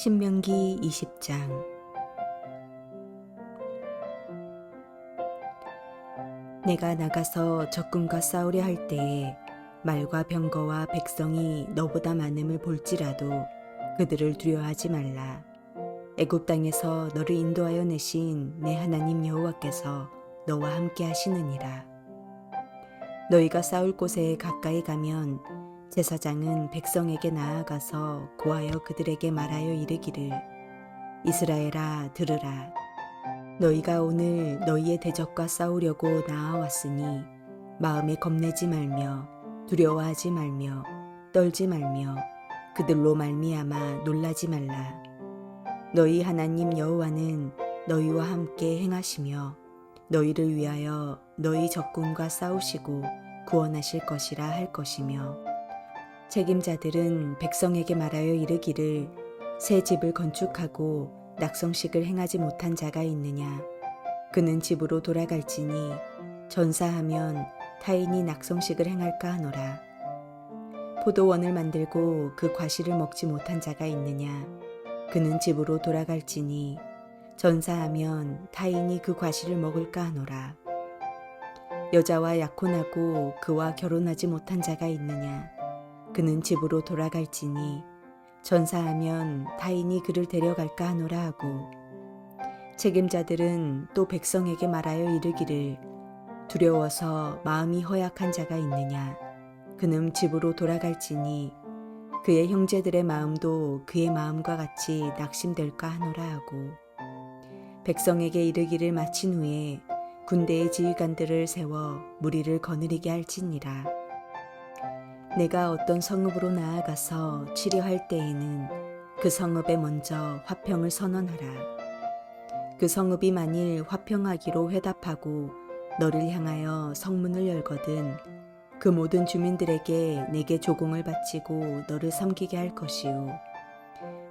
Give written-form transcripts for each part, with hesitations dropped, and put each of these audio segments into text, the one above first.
신명기 20장. 내가 나가서 적군과 싸우려 할 때에 말과 병거와 백성이 너보다 많음을 볼지라도 그들을 두려워하지 말라. 애굽 땅에서 너를 인도하여 내신 내 하나님 여호와께서 너와 함께 하시느니라. 너희가 싸울 곳에 가까이 가면 제사장은 백성에게 나아가서 고하여 그들에게 말하여 이르기를, 이스라엘아 들으라. 너희가 오늘 너희의 대적과 싸우려고 나아왔으니 마음에 겁내지 말며 두려워하지 말며 떨지 말며 그들로 말미암아 놀라지 말라. 너희 하나님 여호와는 너희와 함께 행하시며 너희를 위하여 너희 적군과 싸우시고 구원하실 것이라 할 것이며, 책임자들은 백성에게 말하여 이르기를, 새 집을 건축하고 낙성식을 행하지 못한 자가 있느냐? 그는 집으로 돌아갈지니 전사하면 타인이 낙성식을 행할까 하노라. 포도원을 만들고 그 과실을 먹지 못한 자가 있느냐? 그는 집으로 돌아갈지니 전사하면 타인이 그 과실을 먹을까 하노라. 여자와 약혼하고 그와 결혼하지 못한 자가 있느냐? 그는 집으로 돌아갈지니 전사하면 타인이 그를 데려갈까 하노라 하고, 책임자들은 또 백성에게 말하여 이르기를, 두려워서 마음이 허약한 자가 있느냐? 그는 집으로 돌아갈지니 그의 형제들의 마음도 그의 마음과 같이 낙심될까 하노라 하고, 백성에게 이르기를 마친 후에 군대의 지휘관들을 세워 무리를 거느리게 할지니라. 내가 어떤 성읍으로 나아가서 치료할 때에는 그 성읍에 먼저 화평을 선언하라. 그 성읍이 만일 화평하기로 회답하고 너를 향하여 성문을 열거든 그 모든 주민들에게 내게 조공을 바치고 너를 섬기게 할 것이요,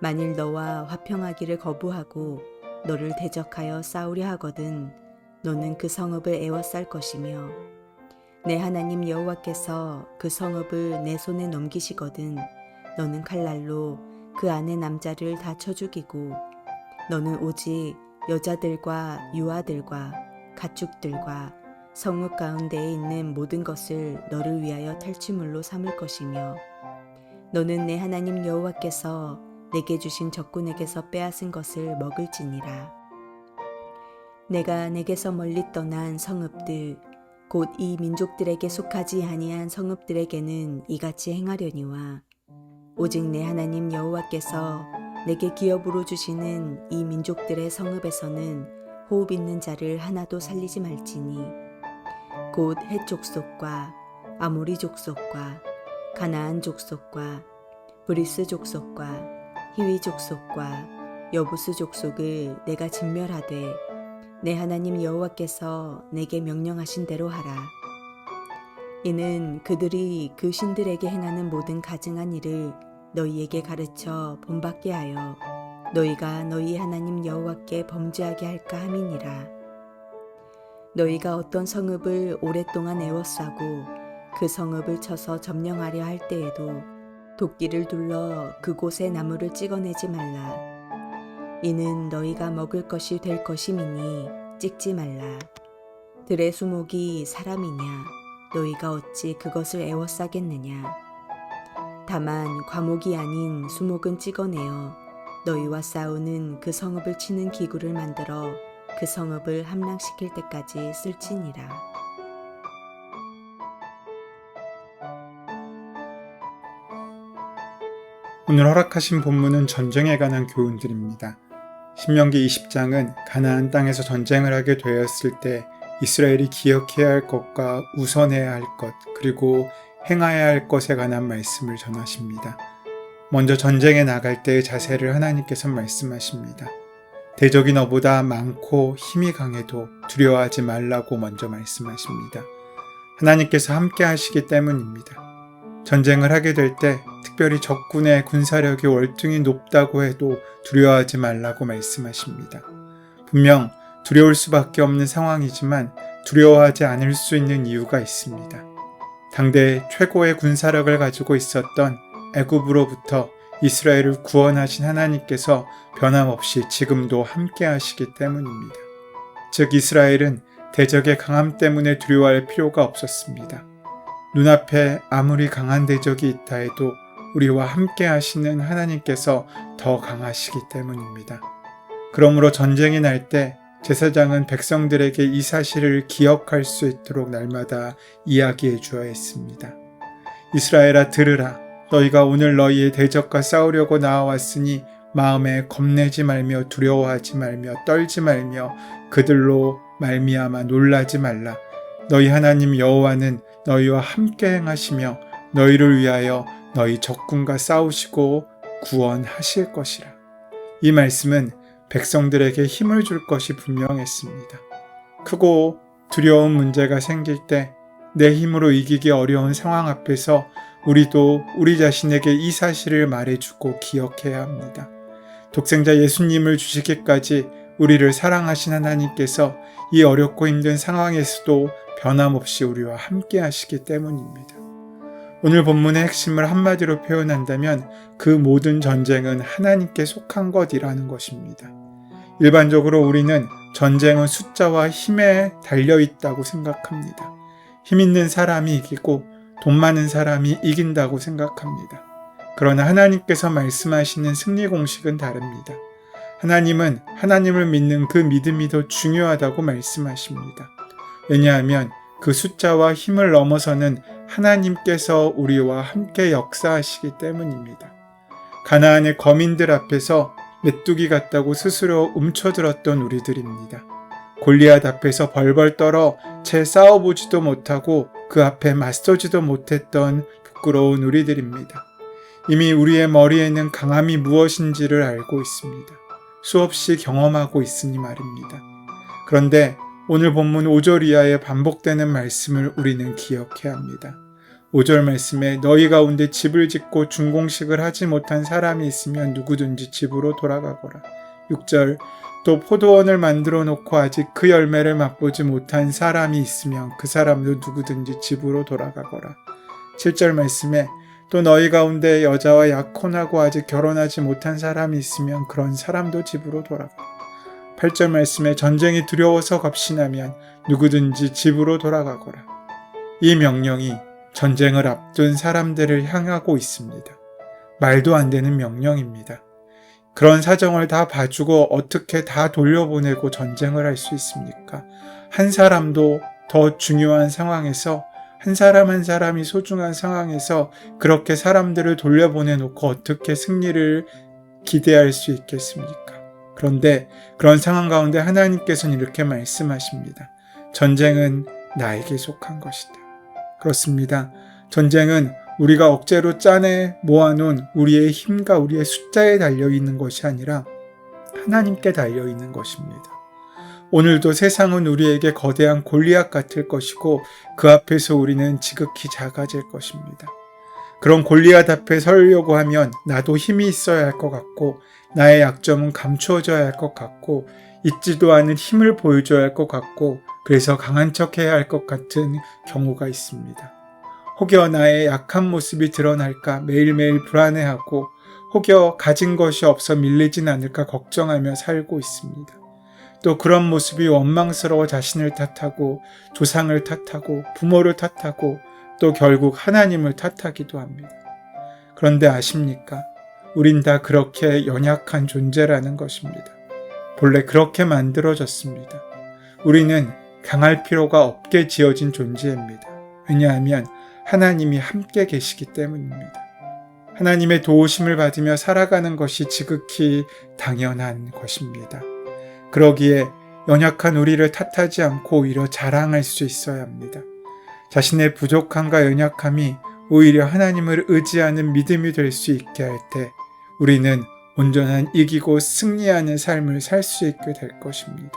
만일 너와 화평하기를 거부하고 너를 대적하여 싸우려 하거든 너는 그 성읍을 에워쌀 것이며, 내 하나님 여호와께서 그 성읍을 내 손에 넘기시거든 너는 칼날로 그 안의 남자를 다 쳐 죽이고, 너는 오직 여자들과 유아들과 가축들과 성읍 가운데에 있는 모든 것을 너를 위하여 탈취물로 삼을 것이며, 너는 내 하나님 여호와께서 내게 주신 적군에게서 빼앗은 것을 먹을지니라. 내가 내게서 멀리 떠난 성읍들 곧 이 민족들에게 속하지 아니한 성읍들에게는 이같이 행하려니와, 오직 내 하나님 여호와께서 내게 기업으로 주시는 이 민족들의 성읍에서는 호흡 있는 자를 하나도 살리지 말지니, 곧 헷 족속과 아모리 족속과 가나안 족속과 브리스 족속과 히위 족속과 여부스 족속을 내가 진멸하되 내 하나님 여호와께서 내게 명령하신 대로 하라. 이는 그들이 그 신들에게 행하는 모든 가증한 일을 너희에게 가르쳐 본받게 하여 너희가 너희 하나님 여호와께 범죄하게 할까 함이니라. 너희가 어떤 성읍을 오랫동안 에워싸고 그 성읍을 쳐서 점령하려 할 때에도 도끼를 둘러 그곳의 나무를 찍어내지 말라. 이는 너희가 먹을 것이 될 것임이니 찍지 말라. 들의 수목이 사람이냐? 너희가 어찌 그것을 에워싸겠느냐? 다만 과목이 아닌 수목은 찍어내어 너희와 싸우는 그 성읍을 치는 기구를 만들어 그 성읍을 함락시킬 때까지 쓸지니라. 오늘 허락하신 본문은 전쟁에 관한 교훈들입니다. 신명기 20장은 가나안 땅에서 전쟁을 하게 되었을 때 이스라엘이 기억해야 할 것과 우선해야 할 것, 그리고 행해야 할 것에 관한 말씀을 전하십니다. 먼저 전쟁에 나갈 때의 자세를 하나님께서 말씀하십니다. 대적이 너보다 많고 힘이 강해도 두려워하지 말라고 먼저 말씀하십니다. 하나님께서 함께 하시기 때문입니다. 전쟁을 하게 될 때 특별히 적군의 군사력이 월등히 높다고 해도 두려워하지 말라고 말씀하십니다. 분명 두려울 수밖에 없는 상황이지만 두려워하지 않을 수 있는 이유가 있습니다. 당대 최고의 군사력을 가지고 있었던 애굽으로부터 이스라엘을 구원하신 하나님께서 변함없이 지금도 함께 하시기 때문입니다. 즉 이스라엘은 대적의 강함 때문에 두려워할 필요가 없었습니다. 눈앞에 아무리 강한 대적이 있다 해도 우리와 함께 하시는 하나님께서 더 강하시기 때문입니다. 그러므로 전쟁이 날 때 제사장은 백성들에게 이 사실을 기억할 수 있도록 날마다 이야기해 주어야 했습니다. 이스라엘아 들으라. 너희가 오늘 너희의 대적과 싸우려고 나와왔으니 마음에 겁내지 말며 두려워하지 말며 떨지 말며 그들로 말미암아 놀라지 말라. 너희 하나님 여호와는 너희와 함께 행하시며 너희를 위하여 너희 적군과 싸우시고 구원하실 것이라. 이 말씀은 백성들에게 힘을 줄 것이 분명했습니다. 크고 두려운 문제가 생길 때 내 힘으로 이기기 어려운 상황 앞에서 우리도 우리 자신에게 이 사실을 말해주고 기억해야 합니다. 독생자 예수님을 주시기까지 우리를 사랑하신 하나님께서 이 어렵고 힘든 상황에서도 변함없이 우리와 함께 하시기 때문입니다. 오늘 본문의 핵심을 한마디로 표현한다면 그 모든 전쟁은 하나님께 속한 것이라는 것입니다. 일반적으로 우리는 전쟁은 숫자와 힘에 달려있다고 생각합니다. 힘 있는 사람이 이기고 돈 많은 사람이 이긴다고 생각합니다. 그러나 하나님께서 말씀하시는 승리 공식은 다릅니다. 하나님은 하나님을 믿는 그 믿음이 더 중요하다고 말씀하십니다. 왜냐하면 그 숫자와 힘을 넘어서는 하나님께서 우리와 함께 역사하시기 때문입니다. 가나안의 거민들 앞에서 메뚜기 같다고 스스로 움켜들었던 우리들입니다. 골리앗 앞에서 벌벌 떨어 채 싸워보지도 못하고 그 앞에 맞서지도 못했던 부끄러운 우리들입니다. 이미 우리의 머리에는 강함이 무엇인지를 알고 있습니다. 수없이 경험하고 있으니 말입니다. 그런데 오늘 본문 5절 이하에 반복되는 말씀을 우리는 기억해야 합니다. 5절 말씀에 너희 가운데 집을 짓고 준공식을 하지 못한 사람이 있으면 누구든지 집으로 돌아가거라. 6절 또 포도원을 만들어 놓고 아직 그 열매를 맛보지 못한 사람이 있으면 그 사람도 누구든지 집으로 돌아가거라. 7절 말씀에 또 너희 가운데 여자와 약혼하고 아직 결혼하지 못한 사람이 있으면 그런 사람도 집으로 돌아가라. 8절 말씀에 전쟁이 두려워서 겁신하면 누구든지 집으로 돌아가거라. 이 명령이 전쟁을 앞둔 사람들을 향하고 있습니다. 말도 안 되는 명령입니다. 그런 사정을 다 봐주고 어떻게 다 돌려보내고 전쟁을 할 수 있습니까? 한 사람도 더 중요한 상황에서 한 사람 한 사람이 소중한 상황에서 그렇게 사람들을 돌려보내놓고 어떻게 승리를 기대할 수 있겠습니까? 그런데 그런 상황 가운데 하나님께서는 이렇게 말씀하십니다. 전쟁은 나에게 속한 것이다. 그렇습니다. 전쟁은 우리가 억제로 짜내 모아놓은 우리의 힘과 우리의 숫자에 달려있는 것이 아니라 하나님께 달려있는 것입니다. 오늘도 세상은 우리에게 거대한 골리앗 같을 것이고 그 앞에서 우리는 지극히 작아질 것입니다. 그런 골리앗 앞에 서려고 하면 나도 힘이 있어야 할 것 같고 나의 약점은 감추어져야 할 것 같고 있지도 않은 힘을 보여줘야 할 것 같고 그래서 강한 척해야 할 것 같은 경우가 있습니다. 혹여 나의 약한 모습이 드러날까 매일매일 불안해하고 혹여 가진 것이 없어 밀리진 않을까 걱정하며 살고 있습니다. 또 그런 모습이 원망스러워 자신을 탓하고 조상을 탓하고 부모를 탓하고 또 결국 하나님을 탓하기도 합니다. 그런데 아십니까? 우린 다 그렇게 연약한 존재라는 것입니다. 본래 그렇게 만들어졌습니다. 우리는 강할 필요가 없게 지어진 존재입니다. 왜냐하면 하나님이 함께 계시기 때문입니다. 하나님의 도우심을 받으며 살아가는 것이 지극히 당연한 것입니다. 그러기에 연약한 우리를 탓하지 않고 오히려 자랑할 수 있어야 합니다. 자신의 부족함과 연약함이 오히려 하나님을 의지하는 믿음이 될 수 있게 할 때 우리는 온전한 이기고 승리하는 삶을 살 수 있게 될 것입니다.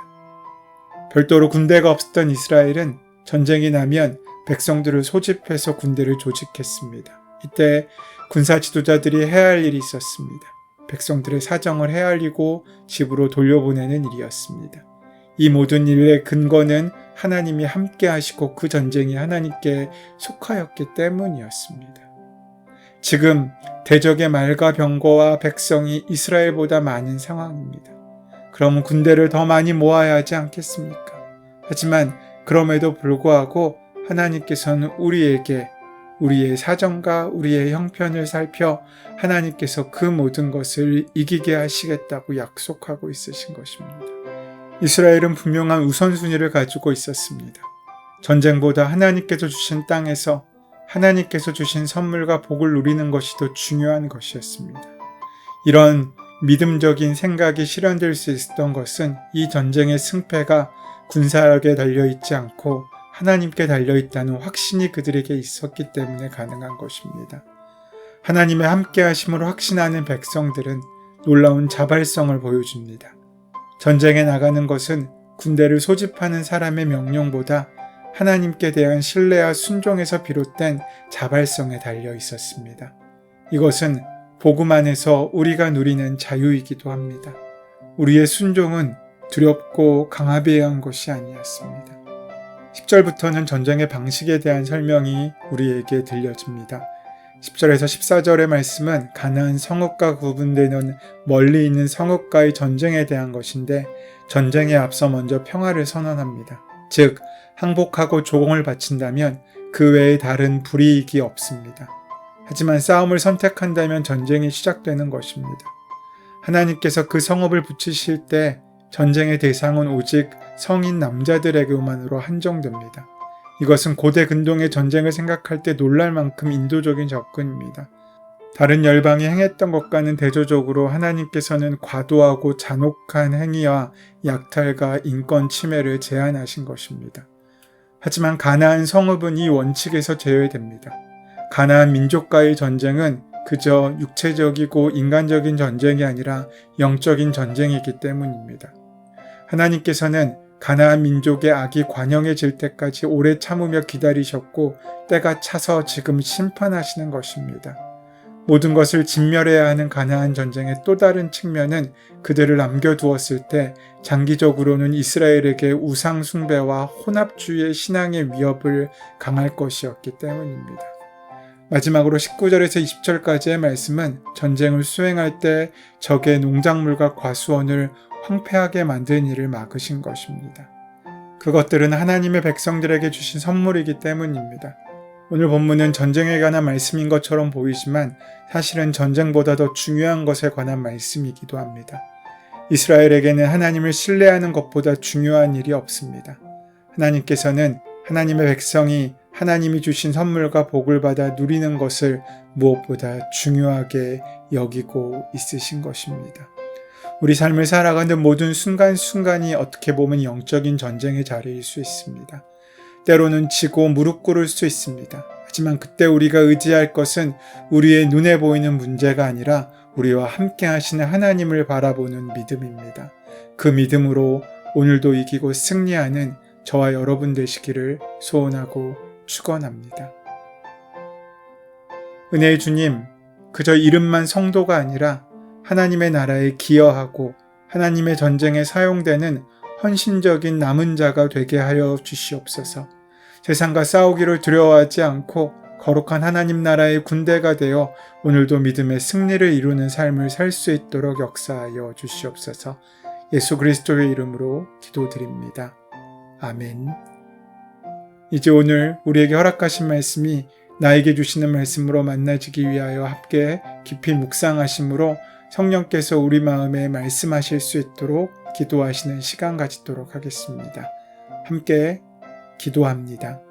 별도로 군대가 없었던 이스라엘은 전쟁이 나면 백성들을 소집해서 군대를 조직했습니다. 이때 군사 지도자들이 해야 할 일이 있었습니다. 백성들의 사정을 헤아리고 집으로 돌려보내는 일이었습니다. 이 모든 일의 근거는 하나님이 함께 하시고 그 전쟁이 하나님께 속하였기 때문이었습니다. 지금 대적의 말과 병거와 백성이 이스라엘보다 많은 상황입니다. 그러면 군대를 더 많이 모아야 하지 않겠습니까? 하지만 그럼에도 불구하고 하나님께서는 우리에게 우리의 사정과 우리의 형편을 살펴 하나님께서 그 모든 것을 이기게 하시겠다고 약속하고 있으신 것입니다. 이스라엘은 분명한 우선순위를 가지고 있었습니다. 전쟁보다 하나님께서 주신 땅에서 하나님께서 주신 선물과 복을 누리는 것이 더 중요한 것이었습니다. 이런 믿음적인 생각이 실현될 수 있었던 것은 이 전쟁의 승패가 군사력에 달려있지 않고 하나님께 달려있다는 확신이 그들에게 있었기 때문에 가능한 것입니다. 하나님의 함께 하심으로 확신하는 백성들은 놀라운 자발성을 보여줍니다. 전쟁에 나가는 것은 군대를 소집하는 사람의 명령보다 하나님께 대한 신뢰와 순종에서 비롯된 자발성에 달려 있었습니다. 이것은 복음 안에서 우리가 누리는 자유이기도 합니다. 우리의 순종은 두렵고 강압에 의한 것이 아니었습니다. 10절부터는 전쟁의 방식에 대한 설명이 우리에게 들려집니다. 10절에서 14절의 말씀은 가나안 성읍과 구분되는 멀리 있는 성읍과의 전쟁에 대한 것인데 전쟁에 앞서 먼저 평화를 선언합니다. 즉 항복하고 조공을 바친다면 그 외에 다른 불이익이 없습니다. 하지만 싸움을 선택한다면 전쟁이 시작되는 것입니다. 하나님께서 그 성읍을 붙이실 때 전쟁의 대상은 오직 성인 남자들에게만으로 한정됩니다. 이것은 고대 근동의 전쟁을 생각할 때 놀랄 만큼 인도적인 접근입니다. 다른 열방이 행했던 것과는 대조적으로 하나님께서는 과도하고 잔혹한 행위와 약탈과 인권 침해를 제한하신 것입니다. 하지만 가나안 성읍은 이 원칙에서 제외됩니다. 가나안 민족과의 전쟁은 그저 육체적이고 인간적인 전쟁이 아니라 영적인 전쟁이기 때문입니다. 하나님께서는 가나안 민족의 악이 관영해질 때까지 오래 참으며 기다리셨고 때가 차서 지금 심판하시는 것입니다. 모든 것을 진멸해야 하는 가나안 전쟁의 또 다른 측면은 그들을 남겨두었을 때 장기적으로는 이스라엘에게 우상 숭배와 혼합주의의 신앙의 위협을 강할 것이었기 때문입니다. 마지막으로 19절에서 20절까지의 말씀은 전쟁을 수행할 때 적의 농작물과 과수원을 황폐하게 만든 일을 막으신 것입니다. 그것들은 하나님의 백성들에게 주신 선물이기 때문입니다. 오늘 본문은 전쟁에 관한 말씀인 것처럼 보이지만 사실은 전쟁보다 더 중요한 것에 관한 말씀이기도 합니다. 이스라엘에게는 하나님을 신뢰하는 것보다 중요한 일이 없습니다. 하나님께서는 하나님의 백성이 하나님이 주신 선물과 복을 받아 누리는 것을 무엇보다 중요하게 여기고 있으신 것입니다. 우리 삶을 살아가는 모든 순간순간이 어떻게 보면 영적인 전쟁의 자리일 수 있습니다. 때로는 지고 무릎 꿇을 수 있습니다. 하지만 그때 우리가 의지할 것은 우리의 눈에 보이는 문제가 아니라 우리와 함께 하시는 하나님을 바라보는 믿음입니다. 그 믿음으로 오늘도 이기고 승리하는 저와 여러분 되시기를 소원하고 축원합니다. 은혜의 주님, 그저 이름만 성도가 아니라 하나님의 나라에 기여하고 하나님의 전쟁에 사용되는 헌신적인 남은 자가 되게 하여 주시옵소서. 세상과 싸우기를 두려워하지 않고 거룩한 하나님 나라의 군대가 되어 오늘도 믿음의 승리를 이루는 삶을 살 수 있도록 역사하여 주시옵소서. 예수 그리스도의 이름으로 기도드립니다. 아멘. 이제 오늘 우리에게 허락하신 말씀이 나에게 주시는 말씀으로 만나지기 위하여 함께 깊이 묵상하심으로 성령께서 우리 마음에 말씀하실 수 있도록 기도하시는 시간 가지도록 하겠습니다. 함께 기도합니다.